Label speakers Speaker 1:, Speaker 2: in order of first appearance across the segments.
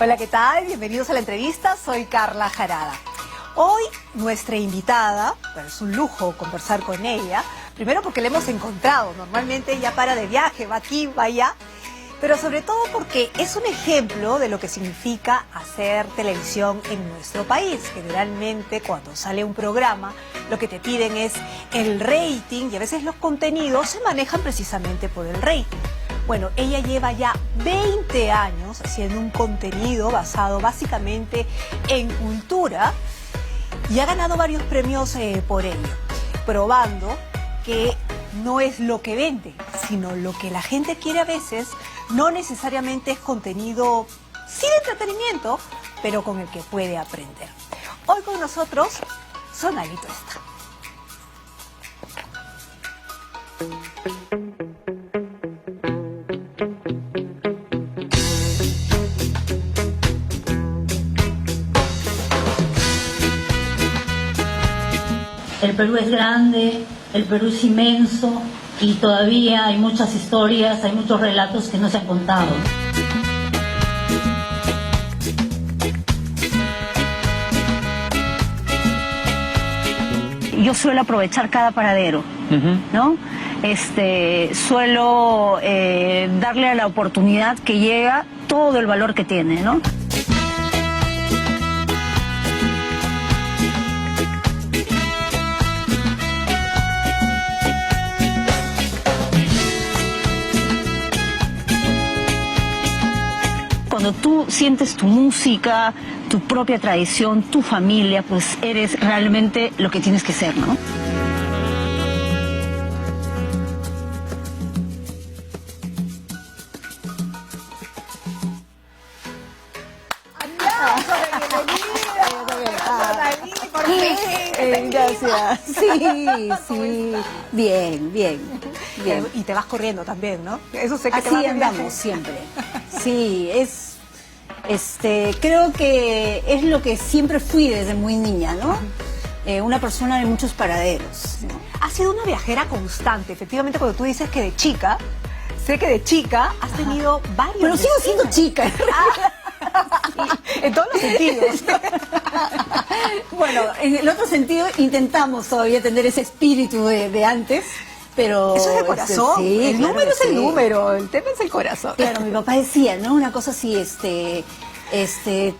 Speaker 1: Hola, ¿qué tal? Bienvenidos a la entrevista, soy Carla Jarada. Hoy nuestra invitada, bueno, es un lujo conversar con ella, primero porque la hemos encontrado, normalmente ella para de viaje, va aquí, va allá, pero sobre todo porque es un ejemplo de lo que significa hacer televisión en nuestro país. Generalmente cuando sale un programa lo que te piden es el rating y a veces los contenidos se manejan precisamente por el rating. Bueno, ella lleva ya 20 años haciendo un contenido basado básicamente en cultura y ha ganado varios premios por ello, probando que no es lo que vende, sino lo que la gente quiere a veces, no necesariamente es contenido sin entretenimiento, pero con el que puede aprender. Hoy con nosotros, Sonali Tuesta.
Speaker 2: El Perú es grande, el Perú es inmenso y todavía hay muchas historias, hay muchos relatos que no se han contado. Yo suelo aprovechar cada paradero, ¿no? Suelo darle a la oportunidad que llega todo el valor que tiene, ¿no? Cuando tú sientes tu música, tu propia tradición, tu familia, pues eres realmente lo que tienes que ser, ¿no?
Speaker 1: Gracias.
Speaker 3: Sí, bien.
Speaker 1: Y te vas corriendo también, ¿no? Eso sé que te
Speaker 3: Así
Speaker 1: vas de
Speaker 3: andamos
Speaker 1: viaje.
Speaker 3: siempre. Sí, creo que es lo que siempre fui desde muy niña, ¿no? Una persona de muchos paraderos, ¿no?
Speaker 1: Has sido una viajera constante, efectivamente, cuando tú dices que de chica, sé que de chica has tenido varios...
Speaker 3: Pero sigo siendo chica.
Speaker 1: En todos los sentidos.
Speaker 3: Bueno, en el otro sentido intentamos todavía tener ese espíritu de antes, pero...
Speaker 1: Eso es de corazón,
Speaker 3: sí,
Speaker 1: el
Speaker 3: claro
Speaker 1: número es
Speaker 3: que
Speaker 1: el
Speaker 3: sí.
Speaker 1: número, el tema es el corazón.
Speaker 3: Claro, mi papá decía, ¿no? Una cosa así,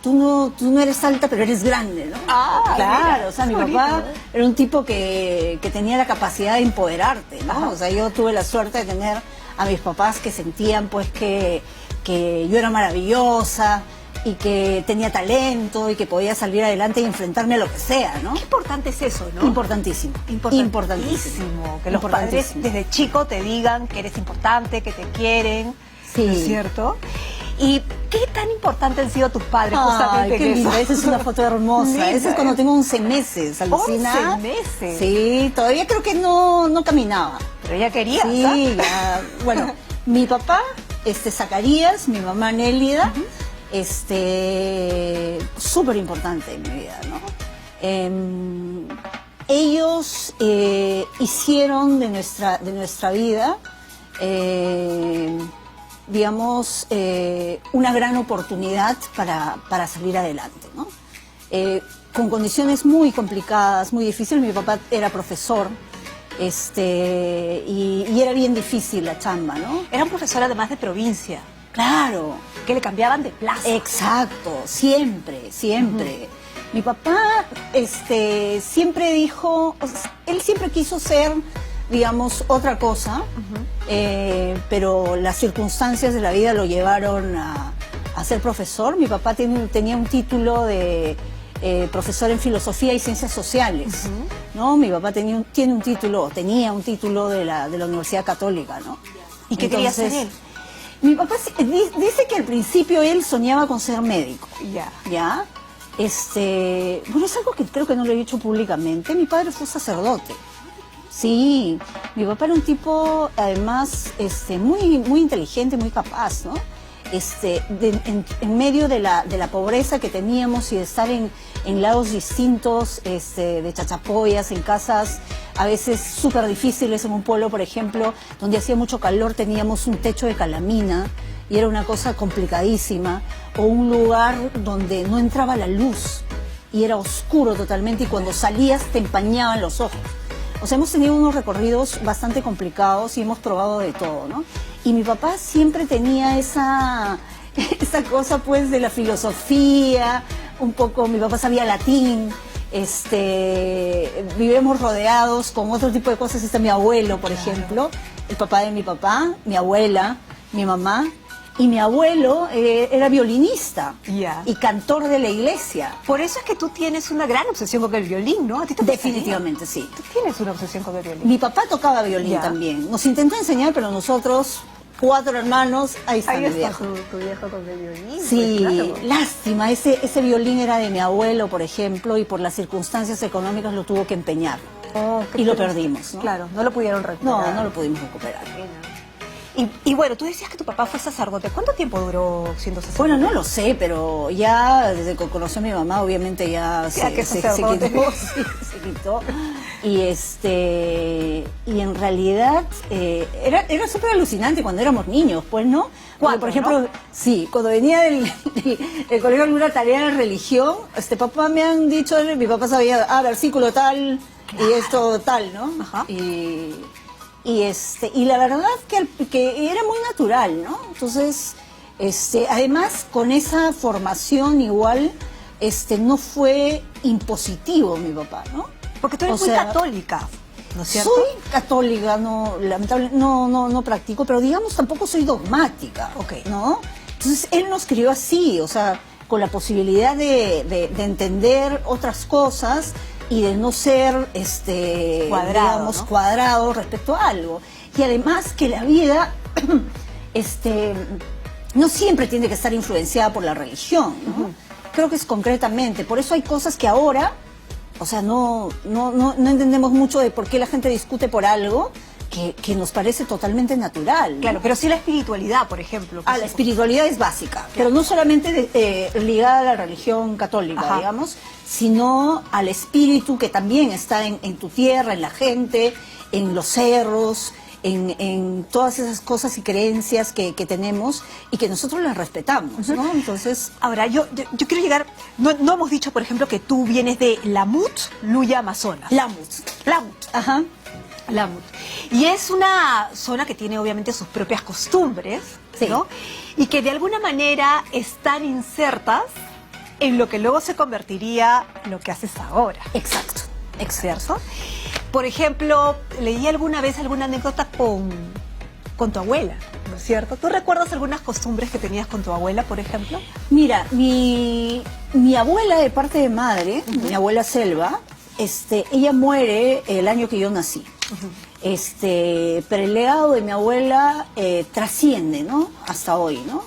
Speaker 3: tú no eres alta, pero eres grande, ¿no?
Speaker 1: Ah,
Speaker 3: claro,
Speaker 1: mira,
Speaker 3: o sea, mi
Speaker 1: bonito,
Speaker 3: papá
Speaker 1: ¿no?
Speaker 3: era un tipo que tenía la capacidad de empoderarte, ¿no?
Speaker 1: Ajá.
Speaker 3: O sea, yo tuve la suerte de tener a mis papás que sentían, pues, que yo era maravillosa y que tenía talento y que podía salir adelante y enfrentarme a lo que sea, ¿no?
Speaker 1: Qué importante es eso, ¿no?
Speaker 3: Importantísimo.
Speaker 1: Importantísimo. Que los padres desde chico te digan que eres importante, que te quieren,
Speaker 3: Sí.
Speaker 1: ¿no es cierto? ¿Y qué tan importante han sido tus padres justamente
Speaker 3: Ay, qué
Speaker 1: en eso?
Speaker 3: linda, esa es una foto hermosa.
Speaker 1: Linda,
Speaker 3: Esa es cuando tengo 11 meses, alucina.
Speaker 1: 11 meses.
Speaker 3: Sí, todavía creo que no caminaba.
Speaker 1: Pero ella quería,
Speaker 3: Sí, ya. Bueno, mi papá, Zacarías, mi mamá Nélida, súper importante en mi vida, ¿no? Ellos hicieron de nuestra vida, digamos, una gran oportunidad para salir adelante, ¿no? Con condiciones muy complicadas, muy difíciles. Mi papá era profesor, y era bien difícil la chamba, ¿no?
Speaker 1: Era un profesor además de provincia,
Speaker 3: Claro,
Speaker 1: que le cambiaban de plaza.
Speaker 3: exacto, siempre. Mi papá, siempre dijo, o sea, él siempre quiso ser, digamos, otra cosa, pero las circunstancias de la vida lo llevaron a ser profesor. Mi papá tenía un título de profesor en filosofía y ciencias sociales, ¿no? Mi papá tenía un título de la Universidad Católica, ¿no?
Speaker 1: ¿Y qué quería hacer
Speaker 3: Entonces,
Speaker 1: él?
Speaker 3: Mi papá dice que al principio él soñaba con ser médico.
Speaker 1: Ya.
Speaker 3: ¿Ya? Bueno, es algo que creo que no lo he dicho públicamente. Mi padre fue sacerdote. Sí, mi papá era un tipo, además, muy inteligente, muy capaz, ¿no? En medio de la pobreza que teníamos y de estar en lados distintos, de chachapoyas, en casas a veces súper difíciles, en un pueblo, por ejemplo, donde hacía mucho calor, teníamos un techo de calamina, y era una cosa complicadísima, o un lugar donde no entraba la luz y era oscuro totalmente y cuando salías te empañaban los ojos. O sea, hemos tenido unos recorridos bastante complicados y hemos probado de todo, ¿no? Y mi papá siempre tenía esa cosa pues de la filosofía, un poco, mi papá sabía latín, vivimos rodeados con otro tipo de cosas. Está mi abuelo, por ejemplo, el papá de mi papá, mi abuela, mi mamá, y mi abuelo era violinista y cantor de la iglesia.
Speaker 1: Por eso es que tú tienes una gran obsesión con el violín, ¿no? ¿A ti te
Speaker 3: Definitivamente, sí.
Speaker 1: Tú tienes una obsesión con el violín.
Speaker 3: Mi papá tocaba violín también. Nos intentó enseñar, pero nosotros, 4 hermanos, ahí está mi viejo.
Speaker 1: Tu viejo con el violín.
Speaker 3: Sí,
Speaker 1: pues, claro.
Speaker 3: lástima. Ese violín era de mi abuelo, por ejemplo, y por las circunstancias económicas lo tuvo que empeñar. Y lo perdimos, ¿no?
Speaker 1: Claro, no lo pudieron recuperar.
Speaker 3: No lo pudimos recuperar.
Speaker 1: Y bueno, tú decías que tu papá fue sacerdote. ¿Cuánto tiempo duró siendo sacerdote?
Speaker 3: Bueno, no lo sé, pero ya desde que conoció a mi mamá, obviamente ya se quitó. Y en realidad era súper alucinante cuando éramos niños, pues, ¿no? Cuando, por ejemplo, sí, cuando venía del colegio alguna tarea de religión, papá me han dicho, mi papá sabía, versículo tal, y esto tal, ¿no?
Speaker 1: Ajá.
Speaker 3: Y la verdad que era muy natural, ¿no? Entonces, además con esa formación igual, no fue impositivo mi papá, ¿no?
Speaker 1: Porque tú eres muy católica, ¿no es cierto?
Speaker 3: Soy católica, lamentablemente no practico, pero digamos tampoco soy dogmática, ¿no? Entonces él nos crió así, o sea, con la posibilidad de entender otras cosas y de no ser cuadrado respecto a algo. Y además que la vida no siempre tiene que estar influenciada por la religión, ¿no? Creo que es concretamente, por eso hay cosas que ahora, o sea, no entendemos mucho de por qué la gente discute por algo que nos parece totalmente natural, ¿no?
Speaker 1: Claro, pero sí la espiritualidad, por ejemplo.
Speaker 3: La espiritualidad es básica, pero no solamente ligada a la religión católica, digamos, sino al espíritu que también está en tu tierra, en la gente, en los cerros, en todas esas cosas y creencias que tenemos y que nosotros las respetamos, ¿no? Entonces,
Speaker 1: ahora, yo quiero llegar, no hemos dicho, por ejemplo, que tú vienes de Lamut, Luya, Amazonas.
Speaker 3: Lamut. Ajá.
Speaker 1: Lamut. Y es una zona que tiene obviamente sus propias costumbres, ¿no? Y que de alguna manera están insertas en lo que luego se convertiría lo que haces ahora.
Speaker 3: Exacto.
Speaker 1: ¿Cierto? Por ejemplo, leí alguna vez alguna anécdota con tu abuela, ¿no es cierto? ¿Tú recuerdas algunas costumbres que tenías con tu abuela, por ejemplo?
Speaker 3: Mira, mi abuela de parte de madre, mi abuela Selva, ella muere el año que yo nací. Pero el legado de mi abuela trasciende, ¿no? Hasta hoy, ¿no?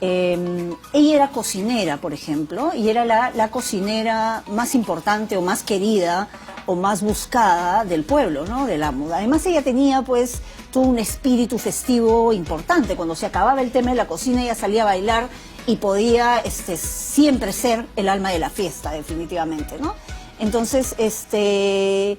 Speaker 3: Ella era cocinera, por ejemplo, y era la cocinera más importante o más querida o más buscada del pueblo, ¿no? De Lamut. Además ella tenía pues todo un espíritu festivo importante. Cuando se acababa el tema de la cocina ella salía a bailar y podía siempre ser el alma de la fiesta, definitivamente, ¿no? Entonces, ese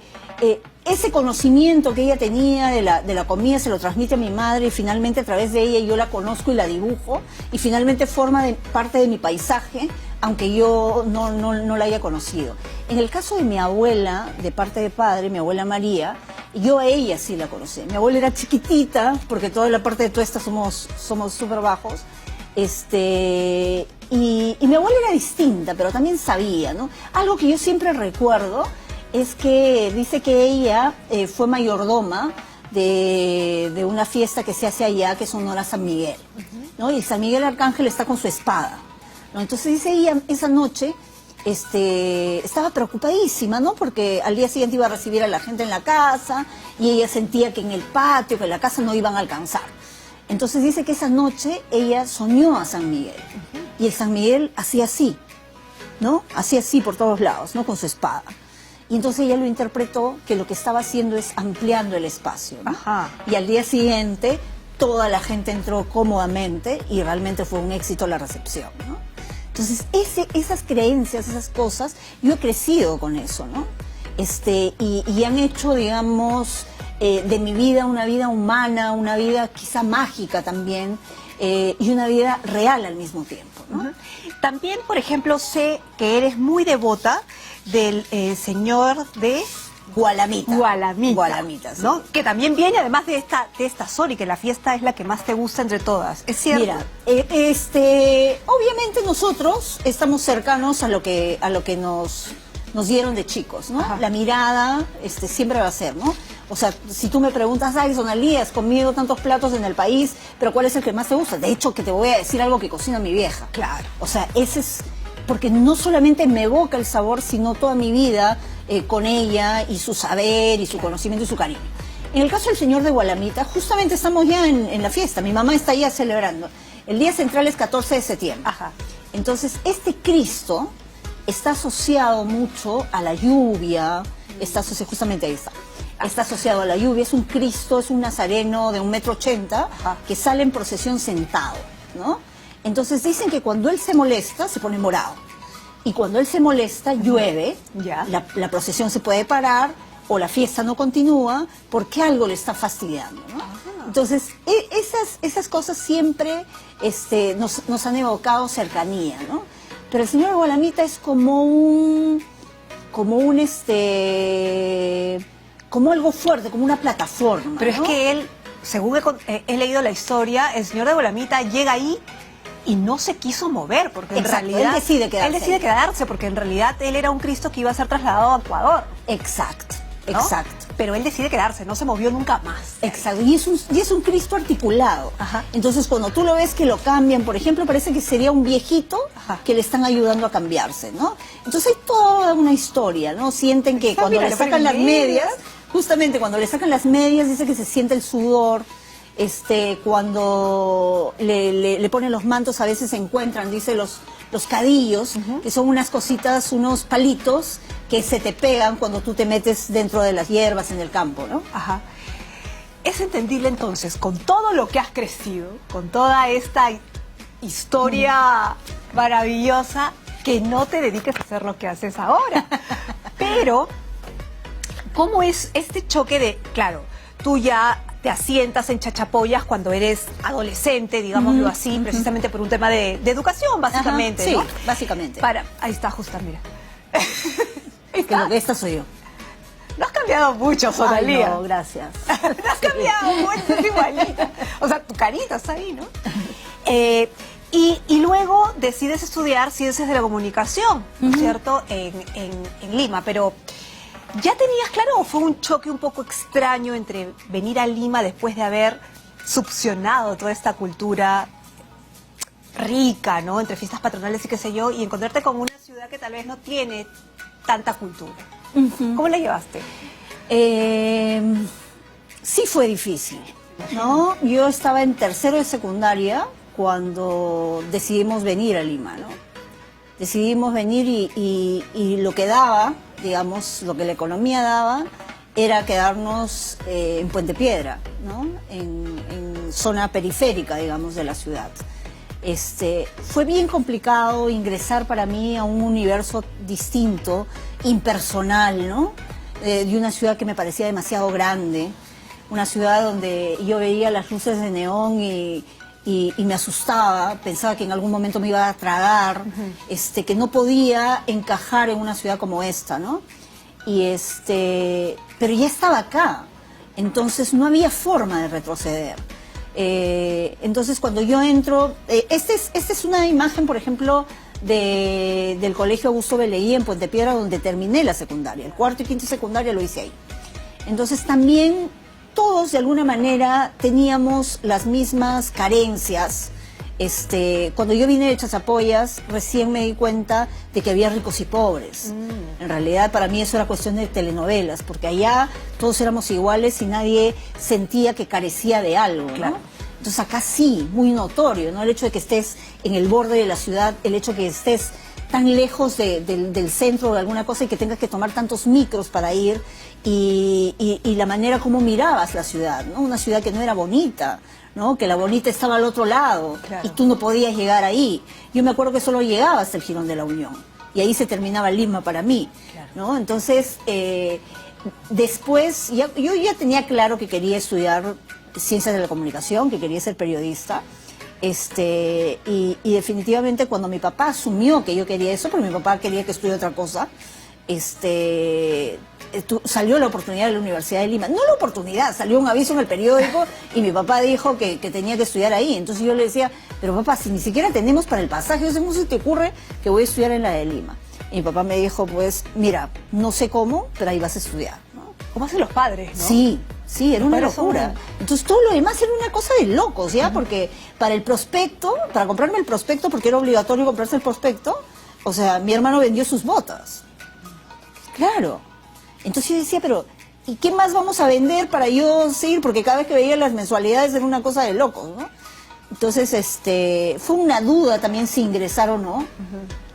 Speaker 3: conocimiento que ella tenía de la comida se lo transmite a mi madre y finalmente a través de ella yo la conozco y la dibujo y finalmente forma parte de mi paisaje, aunque yo no la haya conocido. En el caso de mi abuela, de parte de padre, mi abuela María, yo a ella sí la conocí. Mi abuela era chiquitita, porque toda la parte de Tuesta somos súper bajos, y mi abuela era distinta, pero también sabía, ¿no? Algo que yo siempre recuerdo es que dice que ella fue mayordoma de una fiesta que se hace allá, que es honor a San Miguel, ¿no? Y San Miguel Arcángel está con su espada, ¿no? Entonces dice ella, esa noche estaba preocupadísima, ¿no? Porque al día siguiente iba a recibir a la gente en la casa y ella sentía que en el patio, que en la casa no iban a alcanzar. Entonces dice que esa noche ella soñó a San Miguel y el San Miguel hacía así, ¿no? Hacía así por todos lados, ¿no? Con su espada. Y entonces ella lo interpretó que lo que estaba haciendo es ampliando el espacio, ¿no? Y al día siguiente toda la gente entró cómodamente y realmente fue un éxito la recepción, ¿no? Entonces esas creencias, esas cosas, yo he crecido con eso, ¿no? Y han hecho, digamos, de mi vida una vida humana, una vida quizá mágica también, y una vida real al mismo tiempo, ¿no?
Speaker 1: También, por ejemplo, sé que eres muy devota del señor de
Speaker 3: Gualamita.
Speaker 1: Gualamita,
Speaker 3: sí.
Speaker 1: ¿no? Que también viene además de esta zona y que la fiesta es la que más te gusta entre todas, ¿es cierto?
Speaker 3: Mira, obviamente nosotros estamos cercanos a lo que nos dieron de chicos, ¿no?
Speaker 1: Ajá.
Speaker 3: La mirada siempre va a ser, ¿no? O sea, si tú me preguntas, ay, Sonalía, has comido tantos platos en el país, pero ¿cuál es el que más te gusta? De hecho, que te voy a decir algo que cocina mi vieja.
Speaker 1: Claro.
Speaker 3: O sea, ese es... Porque no solamente me evoca el sabor, sino toda mi vida con ella y su saber y su conocimiento y su cariño. En el caso del señor de Gualamita, justamente estamos ya en la fiesta. Mi mamá está ya celebrando. El día central es 14 de septiembre.
Speaker 1: Ajá.
Speaker 3: Entonces, este Cristo está asociado mucho a la lluvia, está asociado, justamente ahí está asociado a la lluvia, es un Cristo, es un nazareno de 1,80 m que sale en procesión sentado, ¿no? Entonces dicen que cuando él se molesta, se pone morado, y cuando él se molesta, llueve,
Speaker 1: Ya.
Speaker 3: la procesión se puede parar, o la fiesta no continúa, porque algo le está fastidiando, ¿no? Entonces, esas cosas siempre nos han evocado cercanía, ¿no? Pero el señor Gualamita es como algo fuerte, como una plataforma.
Speaker 1: Pero
Speaker 3: ¿no?
Speaker 1: es que él, según he leído la historia, el señor de Gualamita llega ahí y no se quiso mover, porque en
Speaker 3: Exacto,
Speaker 1: realidad...
Speaker 3: él decide quedarse.
Speaker 1: Él decide quedarse, porque en realidad él era un Cristo que iba a ser trasladado a Ecuador,
Speaker 3: Exacto,
Speaker 1: ¿no?
Speaker 3: exacto.
Speaker 1: Pero él decide quedarse, no se movió nunca más.
Speaker 3: Exacto, y es un Cristo articulado.
Speaker 1: Ajá.
Speaker 3: Entonces, cuando tú lo ves que lo cambian, por ejemplo, parece que sería un viejito
Speaker 1: Ajá.
Speaker 3: que le están ayudando a cambiarse, ¿no? Entonces hay toda una historia, ¿no? Sienten que cuando
Speaker 1: mira,
Speaker 3: le
Speaker 1: le
Speaker 3: sacan
Speaker 1: ponen
Speaker 3: las
Speaker 1: medias.
Speaker 3: medias, justamente cuando le sacan las medias, dice que se siente el sudor. Cuando le ponen los mantos, a veces se encuentran, dice, los cadillos, que son unas cositas, unos palitos que se te pegan cuando tú te metes dentro de las hierbas en el campo, ¿no?
Speaker 1: Ajá. Es entendible entonces, con todo lo que has crecido, con toda esta historia maravillosa, que no te dediques a hacer lo que haces ahora. Pero, ¿cómo es este choque de, claro, tú ya te asientas en Chachapoyas cuando eres adolescente, digámoslo así, precisamente por un tema de educación, básicamente,
Speaker 3: Ajá,
Speaker 1: ¿no?
Speaker 3: sí, básicamente.
Speaker 1: Ahí está, justo, mira.
Speaker 3: Que lo que esta soy yo.
Speaker 1: No has cambiado mucho, Sonalía.
Speaker 3: Ay, no, gracias.
Speaker 1: No has cambiado mucho, es igualita. O sea, tu carita está ahí, ¿no? Y luego decides estudiar ciencias de la comunicación, ¿no es cierto?, en Lima. Pero, ¿ya tenías claro o fue un choque un poco extraño entre venir a Lima después de haber succionado toda esta cultura rica, ¿no?, entre fiestas patronales y qué sé yo, y encontrarte con una ciudad que tal vez no tiene tanta cultura? ¿Cómo la llevaste?
Speaker 3: Sí fue difícil, ¿no? Yo estaba en tercero de secundaria cuando decidimos venir a Lima, ¿no? Decidimos venir y lo que daba, digamos, lo que la economía daba, era quedarnos en Puente Piedra, ¿no? En zona periférica, digamos, de la ciudad. Fue bien complicado ingresar para mí a un universo distinto, impersonal, ¿no? De una ciudad que me parecía demasiado grande, una ciudad donde yo veía las luces de neón y me asustaba, pensaba que en algún momento me iba a tragar, que no podía encajar en una ciudad como esta, ¿no? Pero ya estaba acá, entonces no había forma de retroceder. Entonces cuando yo entro, esta es una imagen, por ejemplo, del Colegio Augusto Beleí en Puente Piedra, donde terminé la secundaria, el cuarto y quinto secundaria lo hice ahí. Entonces también todos de alguna manera teníamos las mismas carencias. Cuando yo vine de Chachapoyas, recién me di cuenta de que había ricos y pobres. En realidad para mí eso era cuestión de telenovelas, porque allá todos éramos iguales y nadie sentía que carecía de algo, ¿no?
Speaker 1: Claro.
Speaker 3: Entonces acá sí, muy notorio, ¿no? El hecho de que estés en el borde de la ciudad, el hecho de que estés tan lejos del centro de alguna cosa y que tengas que tomar tantos micros para ir, y la manera como mirabas la ciudad, ¿no? Una ciudad que no era bonita, ¿no? Que la bonita estaba al otro lado,
Speaker 1: claro,
Speaker 3: y tú no podías llegar ahí. Yo me acuerdo que solo llegaba hasta el Jirón de la Unión y ahí se terminaba Lima para mí,
Speaker 1: claro,
Speaker 3: ¿no? Entonces, después, yo ya tenía claro que quería estudiar ciencias de la comunicación, que quería ser periodista. Y definitivamente cuando mi papá asumió que yo quería eso, porque mi papá quería que estudie otra cosa, salió la oportunidad de la Universidad de Lima. No la oportunidad, salió un aviso en el periódico y mi papá dijo que tenía que estudiar ahí. Entonces yo le decía, pero papá, si ni siquiera tenemos para el pasaje, ¿cómo se te ocurre que voy a estudiar en la de Lima? Y mi papá me dijo, pues, mira, no sé cómo, pero ahí vas a estudiar, ¿no?
Speaker 1: ¿Cómo hacen los padres, no?
Speaker 3: Sí, era una locura. Entonces todo lo demás era una cosa de locos, ¿ya? Porque para el prospecto, para comprarme el prospecto, porque era obligatorio comprarse el prospecto, o sea, mi hermano vendió sus botas. Claro. Entonces yo decía, pero ¿y qué más vamos a vender para yo seguir? Porque cada vez que veía las mensualidades era una cosa de locos, ¿no? Entonces, fue una duda también si ingresar o no.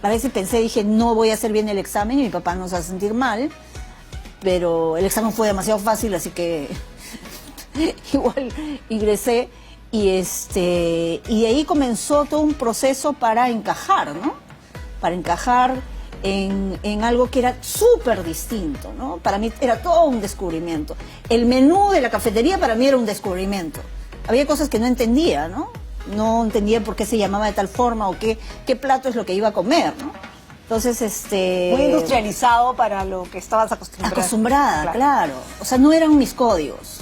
Speaker 3: A veces pensé, dije, no voy a hacer bien el examen y mi papá nos va a sentir mal. Pero el examen fue demasiado fácil, así que igual ingresé. Y de ahí comenzó todo un proceso para encajar, ¿no? Para encajar en algo que era súper distinto, ¿no? Para mí era todo un descubrimiento. El menú de la cafetería para mí era un descubrimiento. Había cosas que no entendía, ¿no? No entendía por qué se llamaba de tal forma o qué plato es lo que iba a comer, ¿no? Entonces,
Speaker 1: muy industrializado para lo que estabas
Speaker 3: acostumbrada, claro. O sea, no eran mis códigos,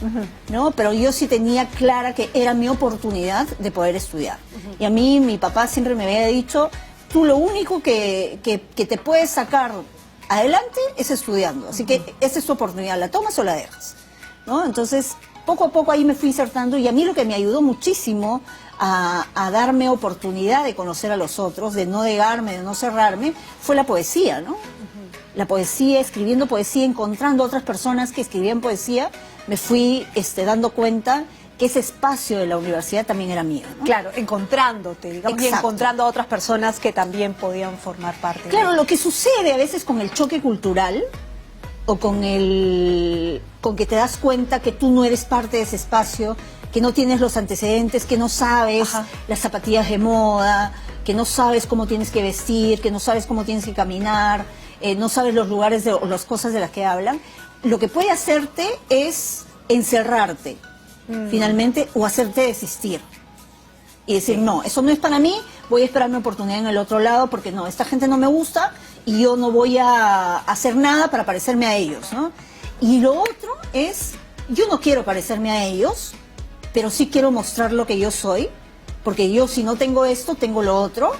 Speaker 3: ¿no? Pero yo sí tenía clara que era mi oportunidad de poder estudiar. Y a mí, mi papá siempre me había dicho, tú lo único que te puedes sacar adelante es estudiando. Así que esa es tu oportunidad, ¿la tomas o la dejas? ¿No? Entonces, poco a poco ahí me fui insertando y a mí lo que me ayudó muchísimo a darme oportunidad de conocer a los otros, de no negarme, de no cerrarme, fue la poesía, ¿no? La poesía, escribiendo poesía, encontrando otras personas que escribían poesía, me fui dando cuenta que ese espacio de la universidad también era mío, ¿no?
Speaker 1: Claro, encontrándote, digamos, y
Speaker 3: Exacto.
Speaker 1: encontrando a otras personas que también podían formar parte.
Speaker 3: Claro, lo que sucede a veces con el choque cultural o con que te das cuenta que tú no eres parte de ese espacio, que no tienes los antecedentes, que no sabes las zapatillas de moda, que no sabes cómo tienes que vestir, que no sabes cómo tienes que caminar, no sabes los lugares o las cosas de las que hablan, lo que puede hacerte es encerrarte, finalmente, o hacerte desistir. Y decir, no, eso no es para mí, voy a esperar mi oportunidad en el otro lado, porque no, esta gente no me gusta y yo no voy a hacer nada para parecerme a ellos, ¿no? Y lo otro es, yo no quiero parecerme a ellos, pero sí quiero mostrar lo que yo soy, porque yo si no tengo esto, tengo lo otro,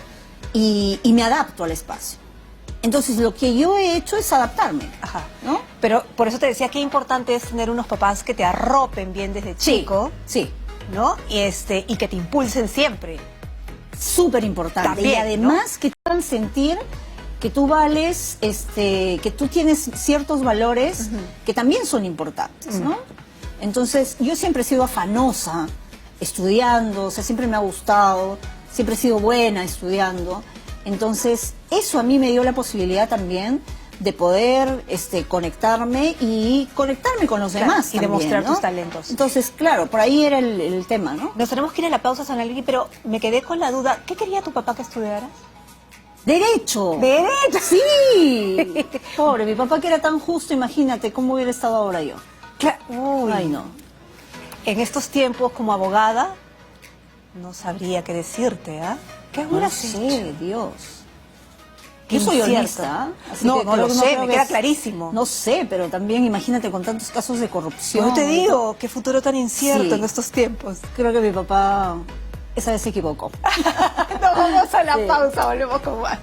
Speaker 3: y me adapto al espacio. Entonces lo que yo he hecho es adaptarme, ¿no?
Speaker 1: Pero por eso te decía que importante es tener unos papás que te arropen bien desde chico,
Speaker 3: sí,
Speaker 1: ¿no? Y que te impulsen siempre.
Speaker 3: Súper importante.
Speaker 1: También,
Speaker 3: y además,
Speaker 1: ¿no?
Speaker 3: que te hagan sentir que tú vales, que tú tienes ciertos valores que también son importantes, ¿no? Entonces, yo siempre he sido afanosa estudiando, o sea, siempre me ha gustado, siempre he sido buena estudiando. Entonces, eso a mí me dio la posibilidad también de poder conectarme con los demás
Speaker 1: y
Speaker 3: también,
Speaker 1: demostrar
Speaker 3: ¿no?
Speaker 1: tus talentos.
Speaker 3: Entonces, claro, por ahí era el tema, ¿no?
Speaker 1: Nos tenemos que ir a la pausa, Sonalegui, pero me quedé con la duda, ¿qué quería tu papá que estudiaras?
Speaker 3: ¡Derecho!
Speaker 1: ¡Derecho!
Speaker 3: ¡Sí! Pobre, mi papá que era tan justo, imagínate cómo hubiera estado ahora yo.
Speaker 1: Uy.
Speaker 3: Ay, no.
Speaker 1: En estos tiempos, como abogada, no sabría qué decirte, ¿ah? ¿Qué
Speaker 3: No
Speaker 1: hubieras
Speaker 3: sé,
Speaker 1: hecho?
Speaker 3: Dios.
Speaker 1: Qué
Speaker 3: Yo soy
Speaker 1: incierto.
Speaker 3: honesta. Así
Speaker 1: No,
Speaker 3: que
Speaker 1: no lo sé,
Speaker 3: creo
Speaker 1: me
Speaker 3: que
Speaker 1: queda
Speaker 3: es-
Speaker 1: clarísimo.
Speaker 3: No sé, pero también imagínate con tantos casos de corrupción.
Speaker 1: Yo te digo, qué futuro tan incierto
Speaker 3: Sí.
Speaker 1: en estos tiempos.
Speaker 3: Creo que mi papá esa vez se equivocó.
Speaker 1: Nos vamos a la
Speaker 3: Sí.
Speaker 1: pausa, volvemos con más.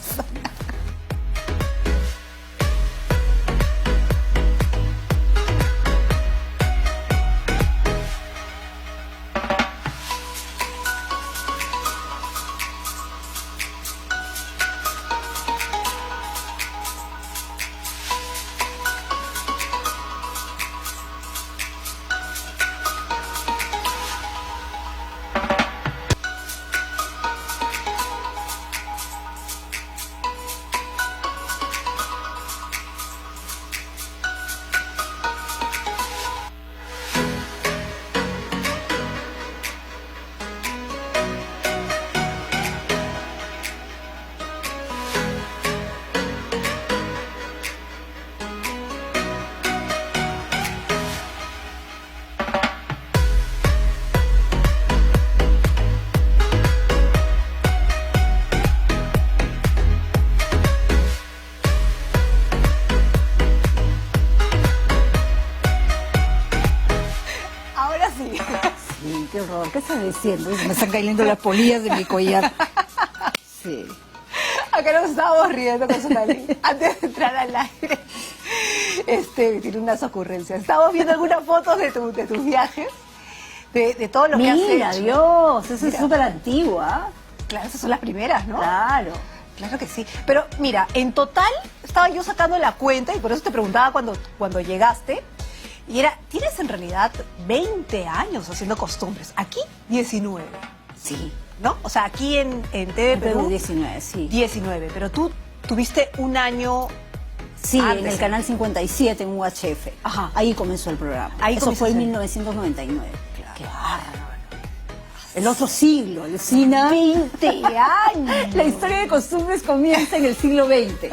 Speaker 3: el rol. ¿Qué estás diciendo? Me están cayendo las polillas de mi collar. Sí.
Speaker 1: Acá nos estábamos riendo con Sonali antes de entrar al aire. Tiene unas ocurrencias. Estábamos viendo algunas fotos de tus viajes, de todo lo que has hecho.
Speaker 3: Mira, Dios, eso es súper antigua.
Speaker 1: Claro, esas son las primeras, ¿no?
Speaker 3: Claro.
Speaker 1: Claro que sí. Pero mira, en total estaba yo sacando la cuenta y por eso te preguntaba cuando llegaste. Y tienes en realidad 20 años haciendo costumbres. Aquí 19.
Speaker 3: Sí.
Speaker 1: ¿No? O sea, aquí en TV Perú
Speaker 3: 19, sí.
Speaker 1: 19, pero tú tuviste un año.
Speaker 3: Sí,
Speaker 1: antes,
Speaker 3: en el canal 57 en UHF.
Speaker 1: Ajá.
Speaker 3: Ahí comenzó el programa.
Speaker 1: Ahí
Speaker 3: Eso
Speaker 1: comenzó
Speaker 3: fue en
Speaker 1: el-
Speaker 3: 1999.
Speaker 1: Claro.
Speaker 3: Qué bárbaro. El otro siglo, Lucina.
Speaker 1: 20 años.
Speaker 3: La historia de costumbres comienza en el siglo XX.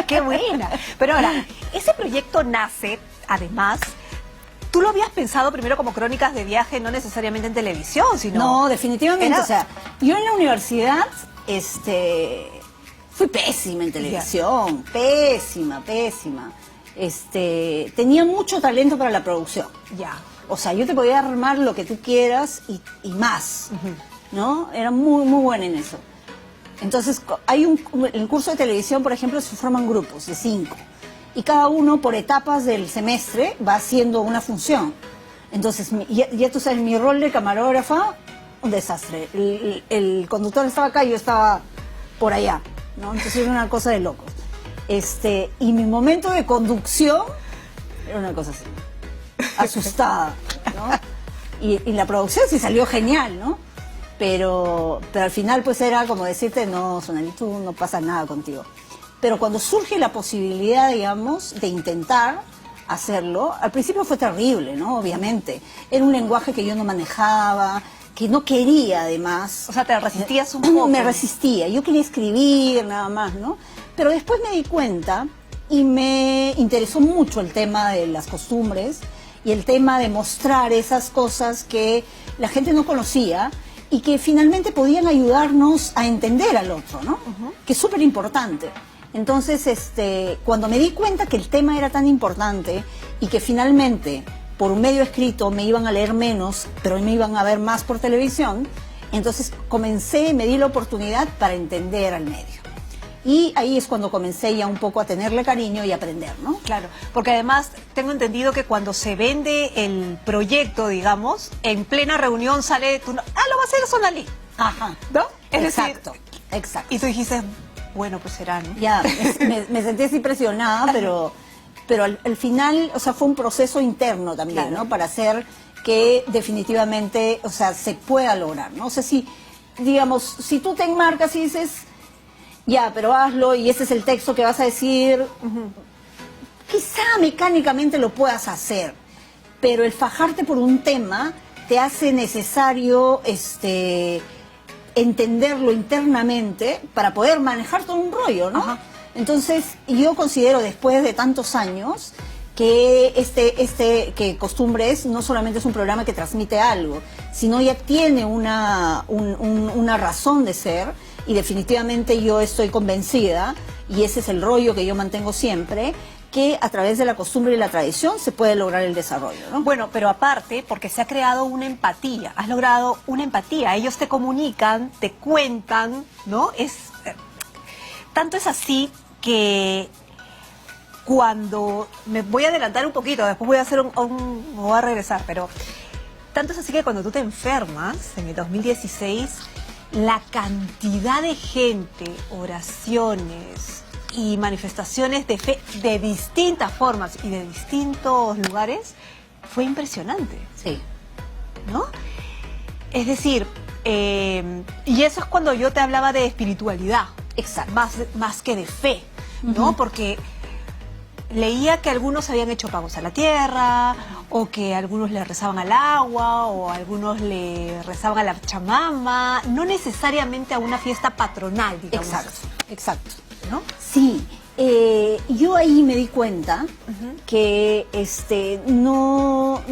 Speaker 1: Qué buena. Pero ahora, ese proyecto nace, además, tú lo habías pensado primero como crónicas de viaje, no necesariamente en televisión, sino...
Speaker 3: No, definitivamente.
Speaker 1: Era-
Speaker 3: O sea, yo en la universidad, fui pésima en televisión, pésima. Tenía mucho talento para la producción.
Speaker 1: Ya.
Speaker 3: O sea, yo te podía armar lo que tú quieras y más, ¿no? Era muy, muy buena en eso. Entonces, en el curso de televisión, por ejemplo, se forman grupos de 5. Y cada uno, por etapas del semestre, va haciendo una función. Entonces, ya tú sabes, mi rol de camarógrafa, un desastre. El conductor estaba acá y yo estaba por allá, ¿no? Entonces era una cosa de locos. Y mi momento de conducción era una cosa así, asustada, ¿no? Y la producción sí salió genial, ¿no? Pero al final pues era como decirte, no, Sonali, tú no pasa nada contigo. Pero cuando surge la posibilidad, digamos, de intentar hacerlo, al principio fue terrible, ¿no? Obviamente. Era un lenguaje que yo no manejaba, que no quería además.
Speaker 1: O sea, te resistías un poco.
Speaker 3: Me resistía, yo quería escribir nada más, ¿no? Pero después me di cuenta y me interesó mucho el tema de las costumbres y el tema de mostrar esas cosas que la gente no conocía y que finalmente podían ayudarnos a entender al otro, ¿no? Que es súper importante. Entonces, cuando me di cuenta que el tema era tan importante y que finalmente por un medio escrito me iban a leer menos, pero me iban a ver más por televisión, entonces me di la oportunidad para entender al medio. Y ahí es cuando comencé ya un poco a tenerle cariño y aprender, ¿no?
Speaker 1: Claro, porque además tengo entendido que cuando se vende el proyecto, digamos, en plena reunión sale lo va a hacer Sonali,
Speaker 3: Ajá.
Speaker 1: ¿no? Es
Speaker 3: Exacto,
Speaker 1: decir,
Speaker 3: exacto.
Speaker 1: y tú dijiste, bueno, pues será, ¿no?
Speaker 3: Ya, me sentí así presionada, pero al final, o sea, fue un proceso interno también,
Speaker 1: Claro.
Speaker 3: ¿no? Para hacer que definitivamente, o sea, se pueda lograr, ¿no? O sea, digamos, si tú te enmarcas y dices, ya, pero hazlo y ese es el texto que vas a decir, quizá mecánicamente lo puedas hacer, pero el fajarte por un tema te hace necesario, entenderlo internamente para poder manejar todo un rollo, ¿no?
Speaker 1: Ajá.
Speaker 3: Entonces, yo considero después de tantos años que que Costumbres no solamente es un programa que transmite algo, sino ya tiene una razón de ser y definitivamente yo estoy convencida, y ese es el rollo que yo mantengo siempre, que a través de la costumbre y la tradición se puede lograr el desarrollo, ¿no?
Speaker 1: Bueno, pero aparte, porque se ha creado una empatía, has logrado una empatía, ellos te comunican, te cuentan, ¿no? Tanto es así que cuando, me voy a adelantar un poquito, después voy a hacer me voy a regresar, pero tanto es así que cuando tú te enfermas, en el 2016, la cantidad de gente, oraciones y manifestaciones de fe de distintas formas y de distintos lugares fue impresionante,
Speaker 3: Sí.
Speaker 1: ¿no? Es decir, y eso es cuando yo te hablaba de espiritualidad,
Speaker 3: Exacto.
Speaker 1: más que de fe, ¿no? Porque leía que algunos habían hecho pagos a la tierra, o que algunos le rezaban al agua, o algunos le rezaban a la chamama, no necesariamente a una fiesta patronal, digamos.
Speaker 3: Exacto.
Speaker 1: ¿No?
Speaker 3: Sí, yo ahí me di cuenta que no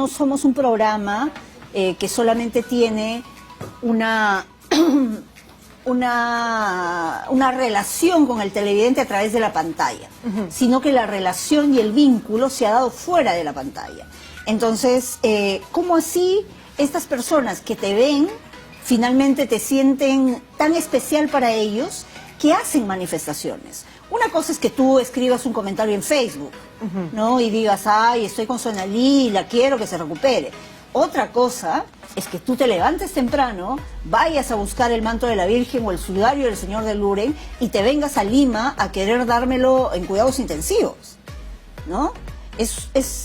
Speaker 3: somos un programa que solamente tiene una relación con el televidente a través de la pantalla, sino que la relación y el vínculo se ha dado fuera de la pantalla. Entonces, ¿cómo así estas personas que te ven finalmente te sienten tan especial para ellos que hacen manifestaciones? Una cosa es que tú escribas un comentario en Facebook, ¿no? Y digas, ay, estoy con Sonalí, la quiero que se recupere. Otra cosa es que tú te levantes temprano, vayas a buscar el manto de la Virgen o el sudario del Señor de Luren y te vengas a Lima a querer dármelo en cuidados intensivos, ¿no?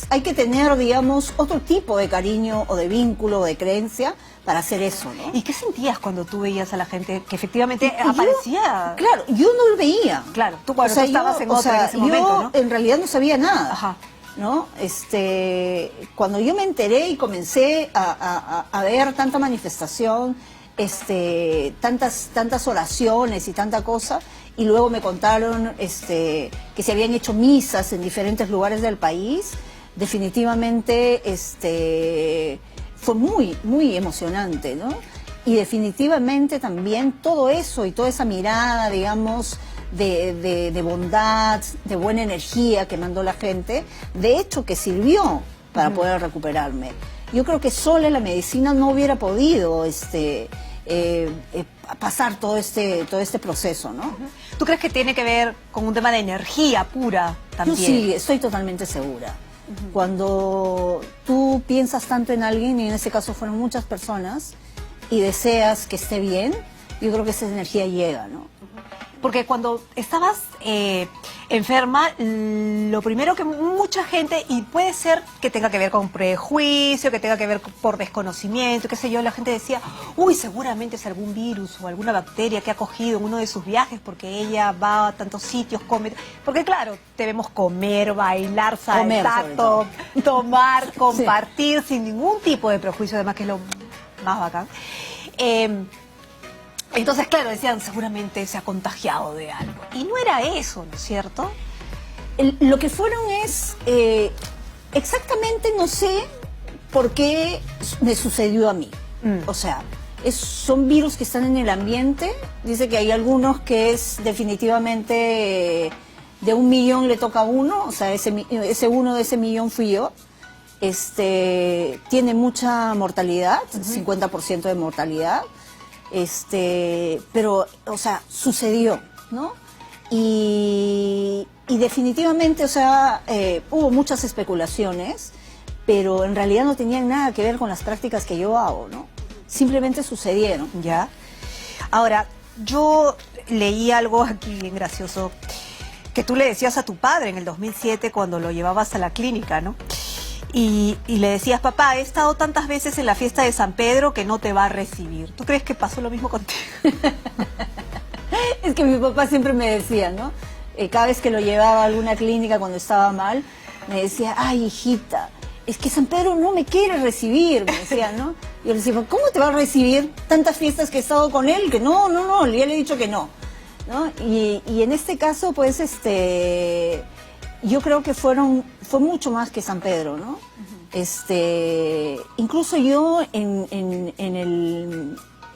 Speaker 3: Hay que tener, digamos, otro tipo de cariño o de vínculo o de creencia para hacer eso, ¿no?
Speaker 1: ¿Y qué sentías cuando tú veías a la gente que efectivamente aparecía?
Speaker 3: Claro, yo no lo veía.
Speaker 1: Claro, tú cuando tú estabas en otro en ese momento, ¿no?
Speaker 3: En realidad no sabía nada.
Speaker 1: Ajá.
Speaker 3: ¿No? Cuando yo me enteré y comencé a ver tanta manifestación, tantas oraciones y tanta cosa, y luego me contaron que se habían hecho misas en diferentes lugares del país, definitivamente fue muy, muy emocionante, ¿no? Y definitivamente también todo eso y toda esa mirada, digamos, de bondad, de buena energía que mandó la gente, de hecho que sirvió para poder recuperarme. Yo creo que sola la medicina no hubiera podido pasar todo este proceso, ¿no?
Speaker 1: ¿Tú crees que tiene que ver con un tema de energía pura también?
Speaker 3: Yo sí, estoy totalmente segura. Cuando tú piensas tanto en alguien, y en este caso fueron muchas personas, y deseas que esté bien, yo creo que esa energía llega, ¿no?
Speaker 1: Porque cuando estabas enferma, lo primero que mucha gente, y puede ser que tenga que ver con prejuicio, que tenga que ver por desconocimiento, qué sé yo, la gente decía, uy, seguramente es algún virus o alguna bacteria que ha cogido en uno de sus viajes porque ella va a tantos sitios, come. Porque claro, debemos comer, bailar, saltar, tomar, compartir, sin ningún tipo de prejuicio, además que es lo más bacán. Entonces, claro, decían, seguramente se ha contagiado de algo. Y no era eso, ¿no es cierto?
Speaker 3: Lo que fueron es, exactamente no sé por qué me sucedió a mí. O sea, son virus que están en el ambiente. Dice que hay algunos que es definitivamente de 1 millón le toca a uno. O sea, ese uno de ese millón fui yo. Tiene mucha mortalidad, 50% de mortalidad. Pero, o sea, sucedió, ¿no? Y definitivamente, o sea, hubo muchas especulaciones, pero en realidad no tenían nada que ver con las prácticas que yo hago, ¿no? Simplemente sucedieron.
Speaker 1: Ya. Ahora, yo leí algo aquí bien gracioso, que tú le decías a tu padre en el 2007 cuando lo llevabas a la clínica, ¿no? Y le decías, papá, he estado tantas veces en la fiesta de San Pedro que no te va a recibir. ¿Tú crees que pasó lo mismo contigo?
Speaker 3: Es que mi papá siempre me decía, ¿no? Cada vez que lo llevaba a alguna clínica cuando estaba mal, me decía, ay, hijita, es que San Pedro no me quiere recibir, me decía, ¿no? Yo le decía, ¿cómo te va a recibir? Tantas fiestas que he estado con él, que no, ya le he dicho que no, ¿no? Y en este caso, pues, yo creo que fue mucho más que San Pedro, ¿no? Incluso yo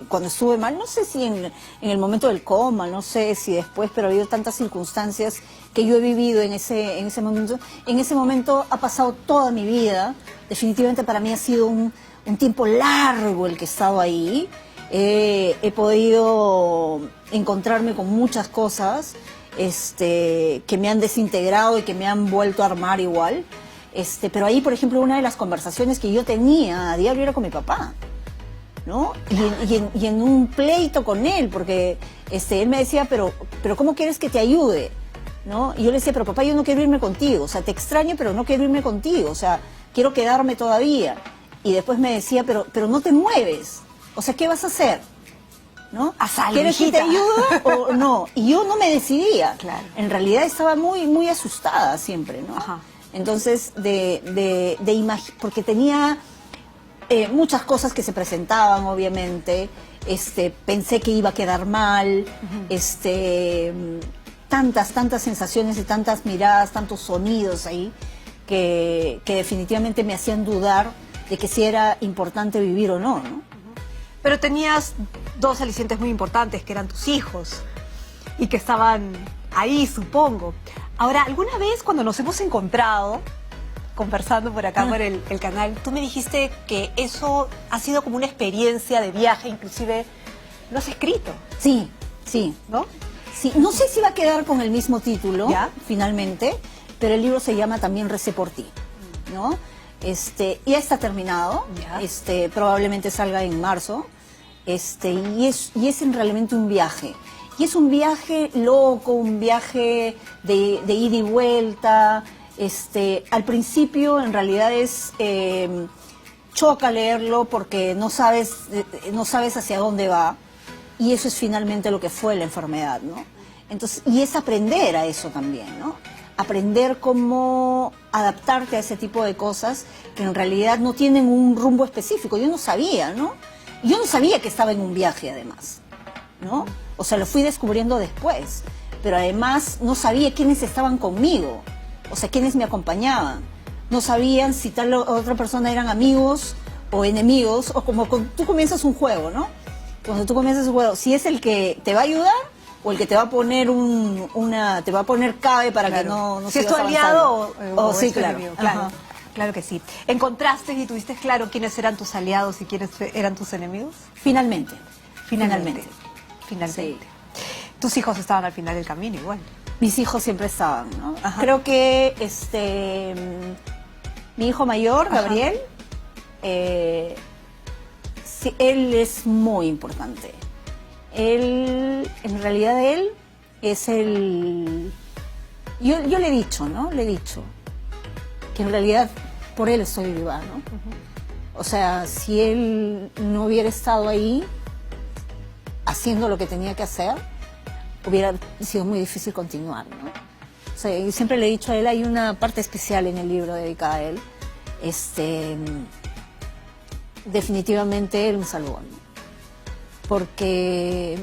Speaker 3: cuando estuve mal, no sé si en el momento del coma, no sé si después, pero ha habido tantas circunstancias que yo he vivido en ese momento. En ese momento ha pasado toda mi vida. Definitivamente para mí ha sido un tiempo largo el que he estado ahí. He podido encontrarme con muchas cosas que me han desintegrado y que me han vuelto a armar igual. Pero ahí, por ejemplo, una de las conversaciones que yo tenía a diario era con mi papá, ¿no? Y en un pleito con él, porque él me decía, pero ¿cómo quieres que te ayude? ¿No? Y yo le decía, pero papá, yo no quiero irme contigo, o sea, te extraño, pero no quiero irme contigo, o sea, quiero quedarme todavía. Y después me decía, pero no te mueves, o sea, ¿qué vas a hacer? ¿No? ¿Quieres que te ayude o no? Y yo no me decidía.
Speaker 1: Claro.
Speaker 3: En realidad estaba muy, muy asustada siempre, ¿no?
Speaker 1: Ajá.
Speaker 3: Entonces, porque tenía muchas cosas que se presentaban, obviamente. Pensé que iba a quedar mal. Tantas sensaciones y tantas miradas, tantos sonidos ahí que definitivamente me hacían dudar de que si era importante vivir o no, ¿no?
Speaker 1: Pero tenías 2 alicientes muy importantes, que eran tus hijos, y que estaban ahí, supongo. Ahora, alguna vez cuando nos hemos encontrado, conversando por acá por el canal, tú me dijiste que eso ha sido como una experiencia de viaje, inclusive lo has escrito,
Speaker 3: Sí, sí.
Speaker 1: ¿no?
Speaker 3: Sí, no sé si va a quedar con el mismo título,
Speaker 1: ¿Ya?
Speaker 3: finalmente, pero el libro se llama también Recé por ti, ¿no? Ya está terminado,
Speaker 1: Ya.
Speaker 3: probablemente salga en marzo, y es realmente un viaje. Y es un viaje loco, un viaje de ida y vuelta. Al principio, en realidad, choca leerlo porque no sabes hacia dónde va. Y eso es finalmente lo que fue la enfermedad, ¿no? Entonces, y es aprender a eso también, ¿no? Aprender cómo adaptarte a ese tipo de cosas que en realidad no tienen un rumbo específico. Yo no sabía, ¿no? Yo no sabía que estaba en un viaje, además, ¿no? O sea, lo fui descubriendo después. Pero además no sabía quiénes estaban conmigo, o sea, quiénes me acompañaban. No sabían si tal o otra persona eran amigos o enemigos, o como cuando tú comienzas un juego, ¿no? Cuando tú comienzas un juego, si es el que te va a ayudar o el que te va a poner te va a poner cabe para que no
Speaker 1: si es
Speaker 3: sigas
Speaker 1: tu aliado
Speaker 3: avanzando.
Speaker 1: o
Speaker 3: Sí,
Speaker 1: es tu
Speaker 3: claro.
Speaker 1: enemigo, claro.
Speaker 3: Ajá.
Speaker 1: Claro que sí. ¿Encontraste y tuviste claro quiénes eran tus aliados y quiénes eran tus enemigos?
Speaker 3: Finalmente.
Speaker 1: Finalmente.
Speaker 3: Sí.
Speaker 1: Tus hijos estaban al final del camino igual.
Speaker 3: Mis hijos siempre estaban, ¿no?
Speaker 1: Ajá.
Speaker 3: Creo que mi hijo mayor,
Speaker 1: Ajá.
Speaker 3: Gabriel, sí, él es muy importante. En realidad él es el... Yo le he dicho, ¿no? Le he dicho que en realidad por él estoy viva, ¿no? O sea, si él no hubiera estado ahí haciendo lo que tenía que hacer, hubiera sido muy difícil continuar, ¿no? O sea, yo siempre le he dicho a él, hay una parte especial en el libro dedicada a él. Definitivamente él me salvó, ¿no? Porque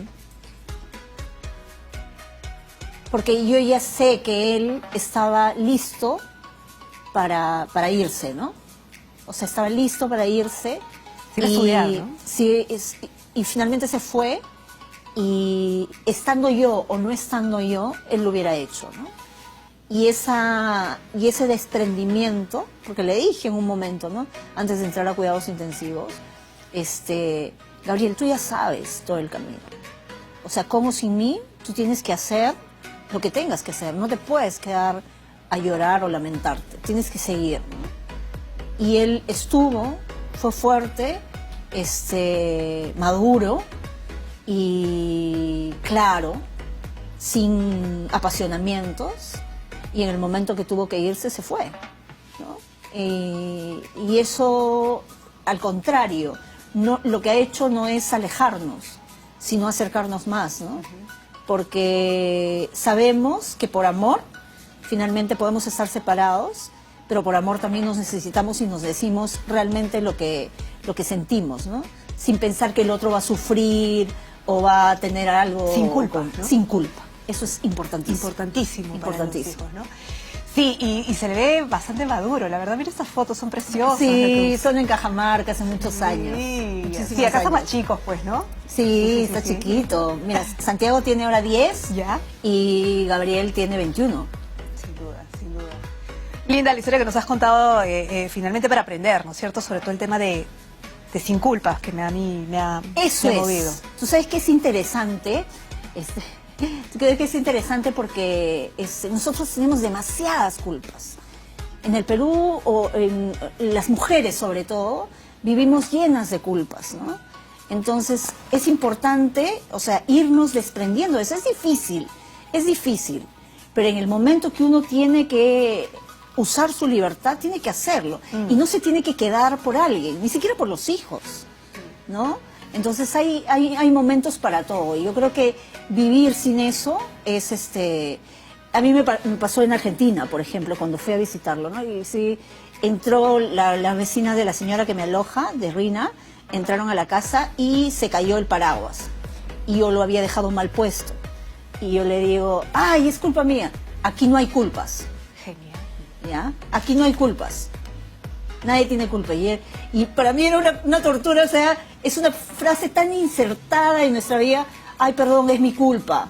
Speaker 3: yo ya sé que él estaba listo para irse, ¿no? O sea, estaba listo para irse.
Speaker 1: Sin estudiar, ¿no?
Speaker 3: Sí, y finalmente se fue, y estando yo o no estando yo, él lo hubiera hecho, ¿no? Y ese desprendimiento, porque le dije en un momento, ¿no? Antes de entrar a cuidados intensivos, Gabriel, tú ya sabes todo el camino. O sea, como sin mí, tú tienes que hacer lo que tengas que hacer. No te puedes quedar a llorar o lamentarte. Tienes que seguir, ¿no? Y él fue fuerte, maduro y claro, sin apasionamientos. Y en el momento que tuvo que irse, se fue, ¿no? Y eso, al contrario, lo que ha hecho no es alejarnos, sino acercarnos más, ¿no? Porque sabemos que por amor finalmente podemos estar separados, pero por amor también nos necesitamos y nos decimos realmente lo que sentimos, ¿no? Sin pensar que el otro va a sufrir o va a tener algo...
Speaker 1: Sin culpa, ¿no?
Speaker 3: Sin culpa. Eso es importantísimo.
Speaker 1: Importantísimo.
Speaker 3: Importantísimo.
Speaker 1: Para los hijos, ¿no? Sí, y se le ve bastante maduro, la verdad. Mira, estas fotos son preciosas.
Speaker 3: Sí, son en Cajamarca hace muchos años.
Speaker 1: Sí, acá son más chicos, pues, ¿no?
Speaker 3: Sí, está chiquito. Mira, Santiago tiene ahora 10
Speaker 1: ¿Ya?
Speaker 3: y Gabriel tiene 21.
Speaker 1: Sin duda, sin duda. Linda la historia que nos has contado finalmente para aprender, ¿no es cierto? Sobre todo el tema de sin culpas, que a mí me ha movido.
Speaker 3: Tú sabes que es interesante, creo que es interesante porque nosotros tenemos demasiadas culpas. En el Perú, o en las mujeres sobre todo, vivimos llenas de culpas, ¿no? Entonces es importante, o sea, irnos desprendiendo de eso. Es difícil, pero en el momento que uno tiene que usar su libertad, tiene que hacerlo. Y no se tiene que quedar por alguien, ni siquiera por los hijos, ¿no? Entonces hay momentos para todo. Y yo creo que vivir sin eso es A mí me pasó en Argentina, por ejemplo, cuando fui a visitarlo, ¿no? Y sí, entró la vecina de la señora que me aloja, de Rina, entraron a la casa y se cayó el paraguas. Y yo lo había dejado mal puesto. Y yo le digo, ay, es culpa mía. Aquí no hay culpas.
Speaker 1: Genial.
Speaker 3: ¿Ya? Aquí no hay culpas. Nadie tiene culpa. Y para mí era una tortura, o sea, es una frase tan insertada en nuestra vida. Ay, perdón, es mi culpa.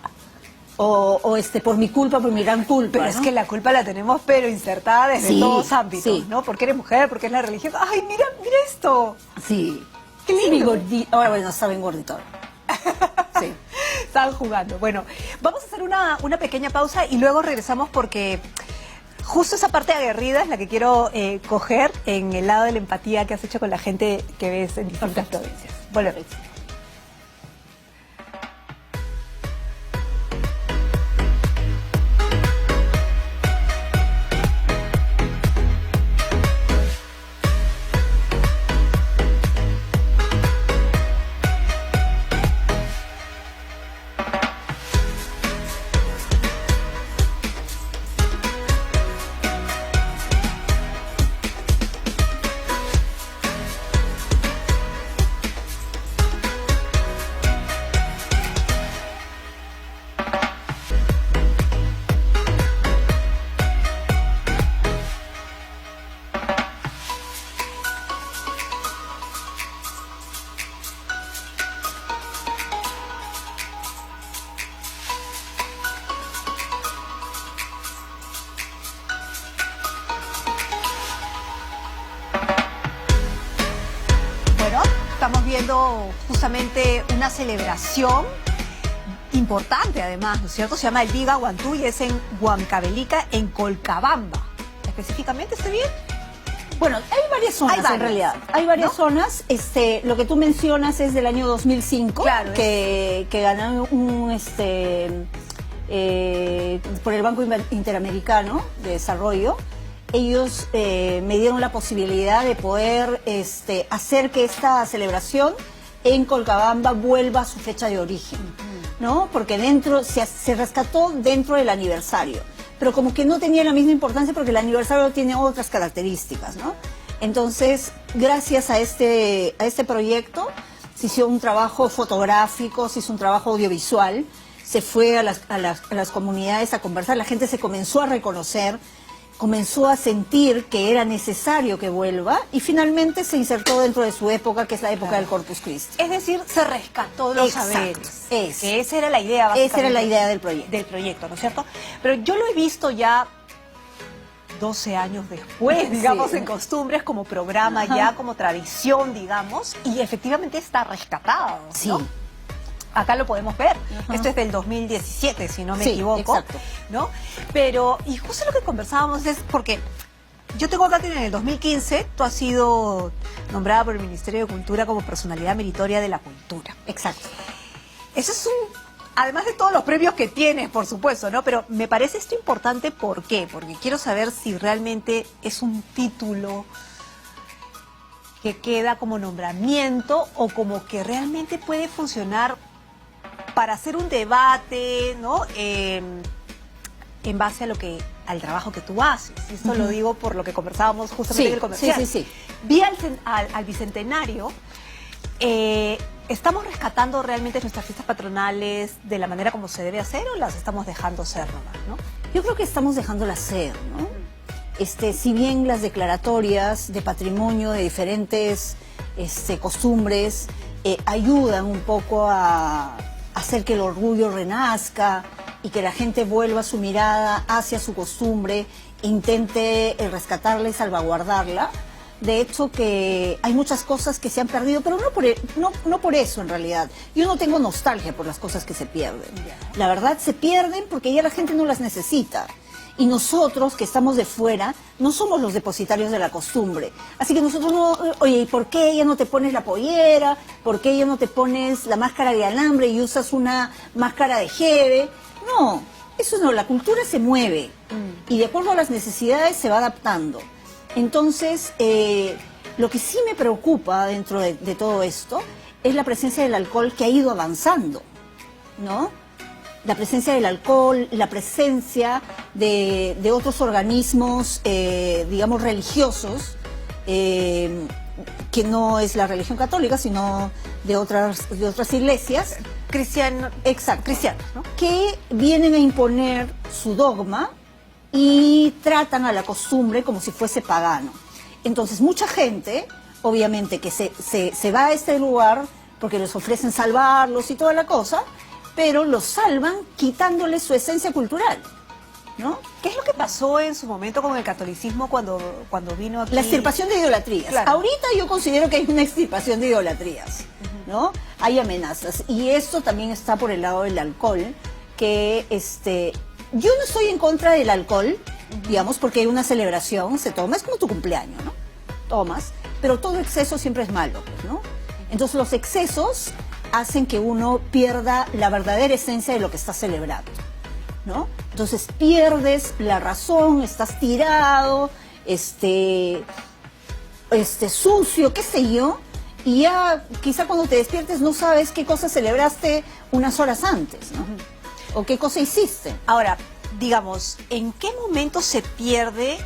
Speaker 3: por mi culpa, por mi gran culpa.
Speaker 1: Pero
Speaker 3: ¿no?
Speaker 1: es que la culpa la tenemos pero insertada desde
Speaker 3: Sí,
Speaker 1: todos ámbitos,
Speaker 3: sí.
Speaker 1: ¿no? Porque eres mujer, porque es la religión. ¡Ay, mira esto!
Speaker 3: Sí.
Speaker 1: ¡Qué lindo!
Speaker 3: Mi gordito, ahora bueno, está bien gordito. Sí.
Speaker 1: Estaban jugando. Bueno, vamos a hacer una pequeña pausa y luego regresamos porque justo esa parte aguerrida es la que quiero coger en el lado de la empatía que has hecho con la gente que ves en distintas provincias. Volvemos. Estamos viendo justamente una celebración importante además, ¿no es cierto? Se llama el Diga Guantú y es en Huancavelica, en Colcabamba. Específicamente, ¿estoy bien?
Speaker 3: Bueno, hay varias zonas
Speaker 1: Hay varias,
Speaker 3: en realidad. Hay varias
Speaker 1: ¿no?
Speaker 3: zonas. Lo que tú mencionas es del año 2005,
Speaker 1: Claro,
Speaker 3: que ganaron por el Banco Interamericano de Desarrollo. Ellos me dieron la posibilidad de poder hacer que esta celebración en Colcabamba vuelva a su fecha de origen, ¿no? Porque dentro se rescató dentro del aniversario, pero como que no tenía la misma importancia porque el aniversario tiene otras características, ¿no? Entonces, gracias a este proyecto, se hizo un trabajo fotográfico, se hizo un trabajo audiovisual, se fue a las comunidades a conversar, la gente se comenzó a reconocer, comenzó a sentir que era necesario que vuelva y finalmente se insertó dentro de su época, que es la época del Corpus Christi.
Speaker 1: Es decir, se rescató los
Speaker 3: Exacto,
Speaker 1: saberes.
Speaker 3: es.
Speaker 1: Que esa era la idea, básicamente.
Speaker 3: Esa era la idea del proyecto.
Speaker 1: Del proyecto, ¿no es cierto? Pero yo lo he visto ya 12 años después, digamos,
Speaker 3: Sí.
Speaker 1: en Costumbres, como programa ya, como tradición, digamos, y efectivamente está rescatado, ¿no?
Speaker 3: Sí.
Speaker 1: Acá lo podemos ver.
Speaker 3: Ajá.
Speaker 1: Esto es del 2017, si no me
Speaker 3: Sí,
Speaker 1: equivoco.
Speaker 3: exacto.
Speaker 1: ¿No? Pero, y justo lo que conversábamos es porque yo tengo acá que en el 2015 tú has sido nombrada por el Ministerio de Cultura como personalidad meritoria de la cultura.
Speaker 3: Exacto.
Speaker 1: Eso es además de todos los premios que tienes, por supuesto, ¿no? Pero me parece esto importante, ¿por qué? Porque quiero saber si realmente es un título que queda como nombramiento o como que realmente puede funcionar para hacer un debate, ¿no? En base al trabajo que tú haces. Y esto lo digo por lo que conversábamos justamente
Speaker 3: Sí,
Speaker 1: en el comercial.
Speaker 3: sí.
Speaker 1: Vi al Bicentenario, ¿estamos rescatando realmente nuestras fiestas patronales de la manera como se debe hacer o las estamos dejando ser nomás, no?
Speaker 3: Yo creo que estamos dejándolas ser, ¿no? Si bien las declaratorias de patrimonio de diferentes costumbres ayudan un poco a hacer que el orgullo renazca y que la gente vuelva su mirada hacia su costumbre, intente rescatarla y salvaguardarla. De hecho que hay muchas cosas que se han perdido, pero no por eso en realidad. Yo no tengo nostalgia por las cosas que se pierden. La verdad se pierden porque ya la gente no las necesita. Y nosotros, que estamos de fuera, no somos los depositarios de la costumbre. Así que nosotros no, oye, ¿y por qué ya no te pones la pollera? ¿Por qué ya no te pones la máscara de alambre y usas una máscara de jeve? No, eso no, la cultura se mueve y de acuerdo a las necesidades se va adaptando. Entonces, lo que sí me preocupa dentro de todo esto es la presencia del alcohol que ha ido avanzando, ¿no? La presencia del alcohol, la presencia de otros organismos, digamos, religiosos, que no es la religión católica, sino de otras iglesias.
Speaker 1: Cristianos, ¿no?
Speaker 3: Que vienen a imponer su dogma y tratan a la costumbre como si fuese pagano. Entonces, mucha gente, obviamente, que se va a este lugar porque les ofrecen salvarlos y toda la cosa, pero lo salvan quitándole su esencia cultural, ¿no?
Speaker 1: ¿Qué es lo que pasó en su momento con el catolicismo cuando vino aquí?
Speaker 3: La extirpación de idolatrías.
Speaker 1: Claro.
Speaker 3: Ahorita yo considero que hay una extirpación de idolatrías, ¿no? Hay amenazas. Y esto también está por el lado del alcohol, que yo no estoy en contra del alcohol, digamos, porque hay una celebración, se toma, es como tu cumpleaños, ¿no? Tomas, pero todo exceso siempre es malo, pues, ¿no? Entonces los excesos hacen que uno pierda la verdadera esencia de lo que está celebrando, ¿no? Entonces pierdes la razón, estás tirado, sucio, qué sé yo, y ya quizá cuando te despiertes no sabes qué cosa celebraste unas horas antes, ¿no? O qué cosa hiciste.
Speaker 1: Ahora, digamos, ¿en qué momento se pierde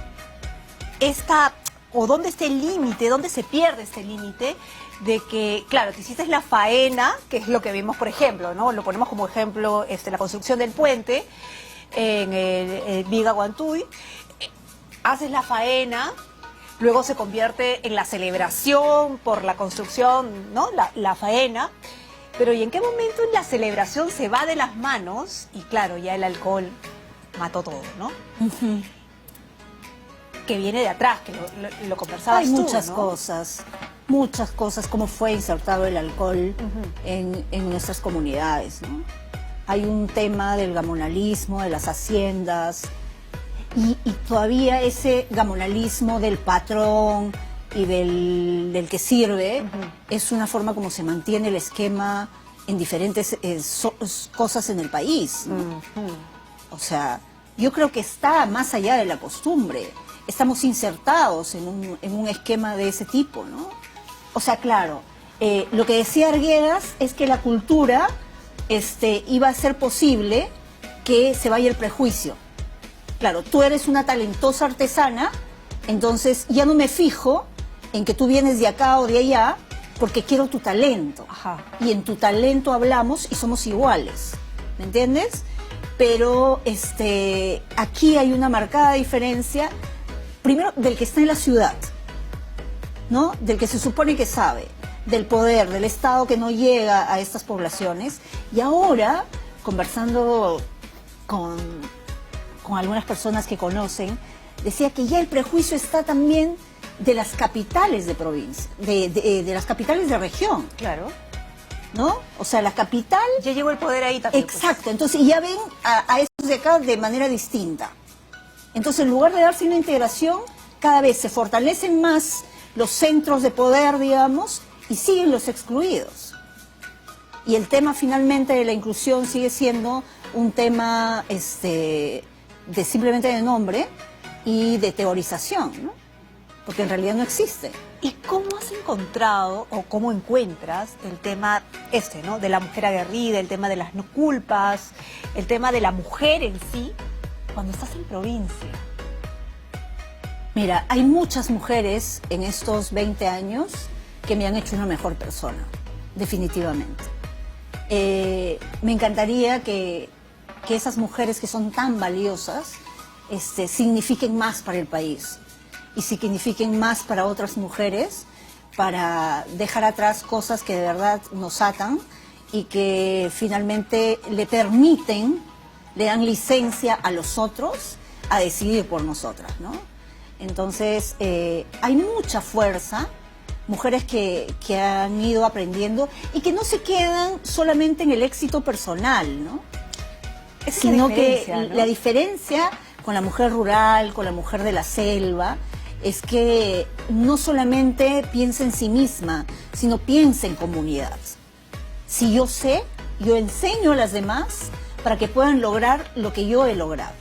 Speaker 1: o dónde está el límite, dónde se pierde este límite de que, claro, te hiciste la faena, que es lo que vimos, por ejemplo, ¿no? Lo ponemos como ejemplo, la construcción del puente en el Viga Guantúi, haces la faena, luego se convierte en la celebración por la construcción, ¿no? La faena, pero ¿y en qué momento en la celebración se va de las manos? Y claro, ya el alcohol mató todo, ¿no?
Speaker 3: Uh-huh.
Speaker 1: Que viene de atrás, que lo conversabas
Speaker 3: Hay
Speaker 1: tú,
Speaker 3: muchas
Speaker 1: ¿no?
Speaker 3: muchas cosas, cómo fue insertado el alcohol en nuestras comunidades, ¿no? Hay un tema del gamonalismo, de las haciendas, y todavía ese gamonalismo del patrón y del que sirve es una forma como se mantiene el esquema en diferentes cosas en el país, ¿no? O sea, yo creo que está más allá de la costumbre. Estamos insertados en un esquema de ese tipo, ¿no? O sea, claro, lo que decía Arguedas es que la cultura iba a ser posible que se vaya el prejuicio. Claro, tú eres una talentosa artesana, entonces ya no me fijo en que tú vienes de acá o de allá, porque quiero tu talento.
Speaker 1: Ajá.
Speaker 3: Y en tu talento hablamos y somos iguales, ¿me entiendes? Pero aquí hay una marcada diferencia, primero, del que está en la ciudad, ¿no? Del que se supone que sabe, del poder, del Estado que no llega a estas poblaciones. Y ahora, conversando con algunas personas que conocen, decía que ya el prejuicio está también de las capitales de provincia, de las capitales de región.
Speaker 1: Claro.
Speaker 3: ¿No? O sea, la capital...
Speaker 1: Ya llegó el poder ahí también.
Speaker 3: Exacto, entonces ya ven a esos de acá de manera distinta. Entonces, en lugar de darse una integración, cada vez se fortalecen más los centros de poder, digamos, y siguen los excluidos. Y el tema finalmente de la inclusión sigue siendo un tema simplemente de nombre y de teorización, ¿no? Porque en realidad no existe.
Speaker 1: ¿Y cómo has encontrado o cómo encuentras el tema ¿no? de la mujer aguerrida, el tema de las no culpas, el tema de la mujer en sí, cuando estás en provincia?
Speaker 3: Mira, hay muchas mujeres en estos 20 años que me han hecho una mejor persona, definitivamente. Me encantaría que esas mujeres que son tan valiosas signifiquen más para el país y signifiquen más para otras mujeres, para dejar atrás cosas que de verdad nos atan y que finalmente le dan licencia a los otros a decidir por nosotras, ¿no? Entonces, hay mucha fuerza, mujeres que han ido aprendiendo y que no se quedan solamente en el éxito personal, ¿no? Sino que
Speaker 1: ¿no?
Speaker 3: La diferencia con la mujer rural, con la mujer de la selva, es que no solamente piensa en sí misma, sino piensa en comunidad. Si yo sé, yo enseño a las demás para que puedan lograr lo que yo he logrado,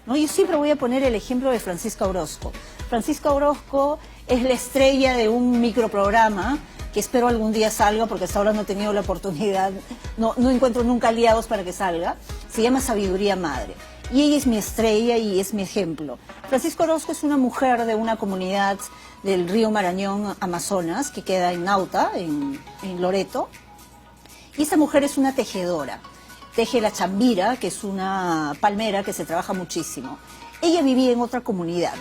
Speaker 3: ¿no? Yo siempre voy a poner el ejemplo de Francisca Orozco. Francisca Orozco es la estrella de un microprograma que espero algún día salga, porque hasta ahora no he tenido la oportunidad, no encuentro nunca aliados para que salga. Se llama Sabiduría Madre. Y ella es mi estrella y es mi ejemplo. Francisca Orozco es una mujer de una comunidad del río Marañón, Amazonas, que queda en Nauta, en Loreto. Y esa mujer es una tejedora. Teje la chambira, que es una palmera que se trabaja muchísimo. Ella vivía en otra comunidad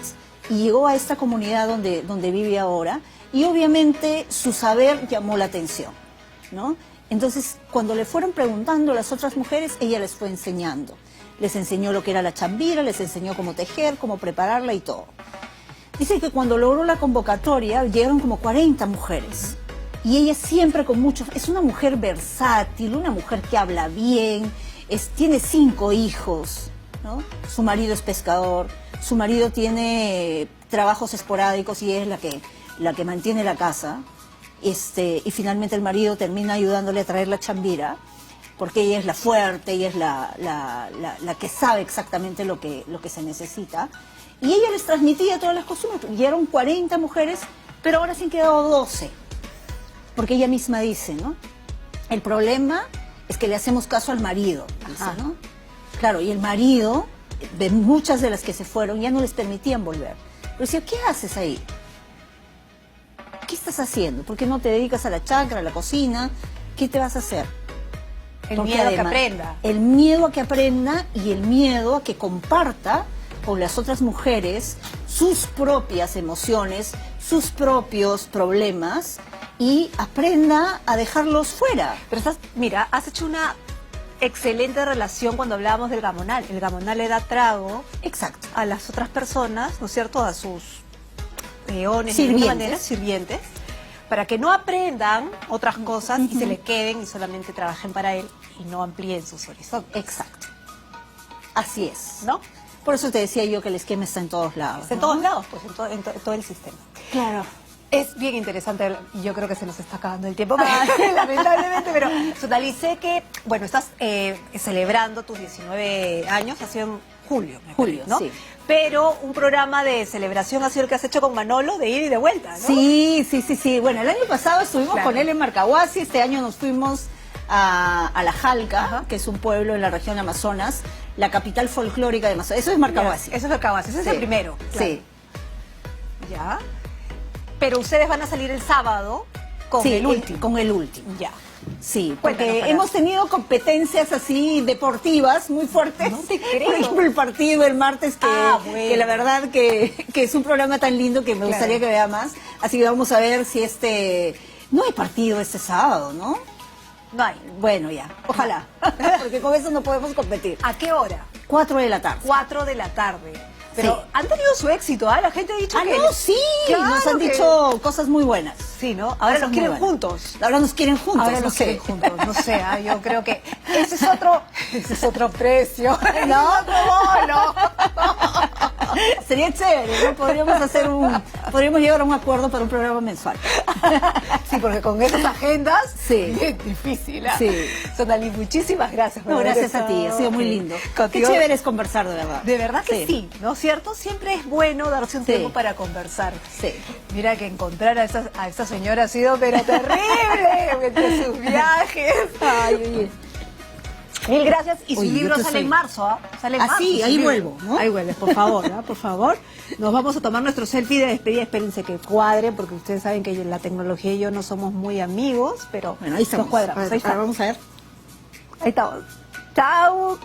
Speaker 3: y llegó a esta comunidad donde vive ahora, y obviamente su saber llamó la atención, ¿no? Entonces, cuando le fueron preguntando a las otras mujeres, ella les fue enseñando. Les enseñó lo que era la chambira, les enseñó cómo tejer, cómo prepararla y todo. Dice que cuando logró la convocatoria, llegaron como 40 mujeres. Y ella siempre con muchos... Es una mujer versátil, una mujer que habla bien, tiene 5 hijos, ¿no? Su marido es pescador, su marido tiene trabajos esporádicos y ella es la que mantiene la casa. Y finalmente el marido termina ayudándole a traer la chambira, porque ella es la fuerte, ella es la que sabe exactamente lo que se necesita. Y ella les transmitía todas las costumbres. Y eran 40 mujeres, pero ahora se han quedado 12. Porque ella misma dice, ¿no? El problema es que le hacemos caso al marido, dice, ¿no? Claro, y el marido, de muchas de las que se fueron, ya no les permitían volver. Pero decía, ¿qué haces ahí? ¿Qué estás haciendo? ¿Por qué no te dedicas a la chacra, a la cocina? ¿Qué te vas a hacer?
Speaker 1: El
Speaker 3: Porque
Speaker 1: miedo a que
Speaker 3: además,
Speaker 1: aprenda.
Speaker 3: El miedo a que aprenda y el miedo a que comparta con las otras mujeres sus propias emociones, sus propios problemas y aprenda a dejarlos fuera.
Speaker 1: Pero mira, has hecho una excelente relación cuando hablábamos del gamonal. El gamonal le da trago
Speaker 3: Exacto.
Speaker 1: a las otras personas, ¿no es cierto?, a sus peones,
Speaker 3: Sirvientes.
Speaker 1: de alguna manera, sirvientes, para que no aprendan otras cosas y se le queden y solamente trabajen para él y no amplíen sus horizontes.
Speaker 3: Exacto. Así es.
Speaker 1: ¿No?
Speaker 3: Por eso te decía yo que el esquema está en todos lados.
Speaker 1: Está en
Speaker 3: ¿no?
Speaker 1: todos lados, pues en todo el sistema.
Speaker 3: Claro.
Speaker 1: Es bien interesante, y yo creo que se nos está acabando el tiempo, lamentablemente, pero Sunali, sé que, bueno, estás celebrando tus 19 años, ha sido en julio,
Speaker 3: Julio,
Speaker 1: ¿no?
Speaker 3: sí.
Speaker 1: Pero un programa de celebración ha sido el que has hecho con Manolo, de ida y de vuelta, ¿no?
Speaker 3: Sí. Bueno, el año pasado estuvimos
Speaker 1: Claro.
Speaker 3: con él en Marcahuasi, este año nos fuimos a La Jalca, que es un pueblo en la región Amazonas, la capital folclórica de Amazonas. Eso es Marcahuasi.
Speaker 1: Eso es Marcahuasi, ese es el primero. Claro.
Speaker 3: Sí.
Speaker 1: Ya. Pero ustedes van a salir el sábado con
Speaker 3: Sí,
Speaker 1: el último.
Speaker 3: con el último.
Speaker 1: Ya.
Speaker 3: Sí,
Speaker 1: Cuéntanos,
Speaker 3: porque
Speaker 1: para-
Speaker 3: hemos tenido competencias así deportivas muy fuertes.
Speaker 1: No te creo.
Speaker 3: Por ejemplo, el partido el martes,
Speaker 1: Bueno.
Speaker 3: que la verdad que es un programa tan lindo que me
Speaker 1: Claro.
Speaker 3: gustaría que vea más. Así que vamos a ver si no hay partido este sábado, ¿no?
Speaker 1: No hay.
Speaker 3: Bueno, ya, ojalá, porque con eso no podemos competir.
Speaker 1: ¿A qué hora?
Speaker 3: 4 de la tarde.
Speaker 1: 4 de la tarde. Pero
Speaker 3: Sí.
Speaker 1: han tenido su éxito, ¿ah? La gente ha dicho que...
Speaker 3: No, sí,
Speaker 1: Claro
Speaker 3: nos han
Speaker 1: que-
Speaker 3: dicho cosas muy buenas.
Speaker 1: Sí, ¿no? Ahora
Speaker 3: Cosas
Speaker 1: nos
Speaker 3: muy
Speaker 1: quieren
Speaker 3: buenas.
Speaker 1: juntos.
Speaker 3: Ahora nos quieren juntos,
Speaker 1: Ahora
Speaker 3: no
Speaker 1: nos
Speaker 3: sé.
Speaker 1: quieren juntos, no sé, yo creo que ese es otro precio.
Speaker 3: No,
Speaker 1: otro bono.
Speaker 3: Sería chévere, ¿no? Podríamos llegar a un acuerdo para un programa mensual.
Speaker 1: Sí, porque con esas agendas
Speaker 3: Sí.
Speaker 1: bien difícil. ¿Ah?
Speaker 3: Sí.
Speaker 1: Sonali, muchísimas gracias. por
Speaker 3: No,
Speaker 1: haber
Speaker 3: gracias a ti,
Speaker 1: estado
Speaker 3: ha sido muy
Speaker 1: aquí
Speaker 3: lindo.
Speaker 1: contigo.
Speaker 3: Qué chévere es conversar, de verdad.
Speaker 1: De verdad que sí, ¿no es cierto? Siempre es bueno darse un
Speaker 3: Sí.
Speaker 1: tiempo para conversar.
Speaker 3: Sí.
Speaker 1: Mira que encontrar a esta señora ha sido pero terrible entre sus viajes.
Speaker 3: Ay, oye.
Speaker 1: Mil gracias. Y su
Speaker 3: Oye, yo
Speaker 1: libro
Speaker 3: te
Speaker 1: sale en
Speaker 3: soy-
Speaker 1: marzo, ¿ah? Sale en
Speaker 3: Ah,
Speaker 1: marzo.
Speaker 3: sí,
Speaker 1: su
Speaker 3: ahí
Speaker 1: libro.
Speaker 3: vuelvo, ¿no?
Speaker 1: Ahí vuelves, por favor, ¿ah? Por favor. Nos vamos a tomar nuestro selfie de despedida. Espérense que cuadre, porque ustedes saben que la tecnología y yo no somos muy amigos, pero
Speaker 3: Bueno, ahí estamos.
Speaker 1: nos cuadramos. Ahí está.
Speaker 3: Vamos a ver.
Speaker 1: Ahí estamos. Chao.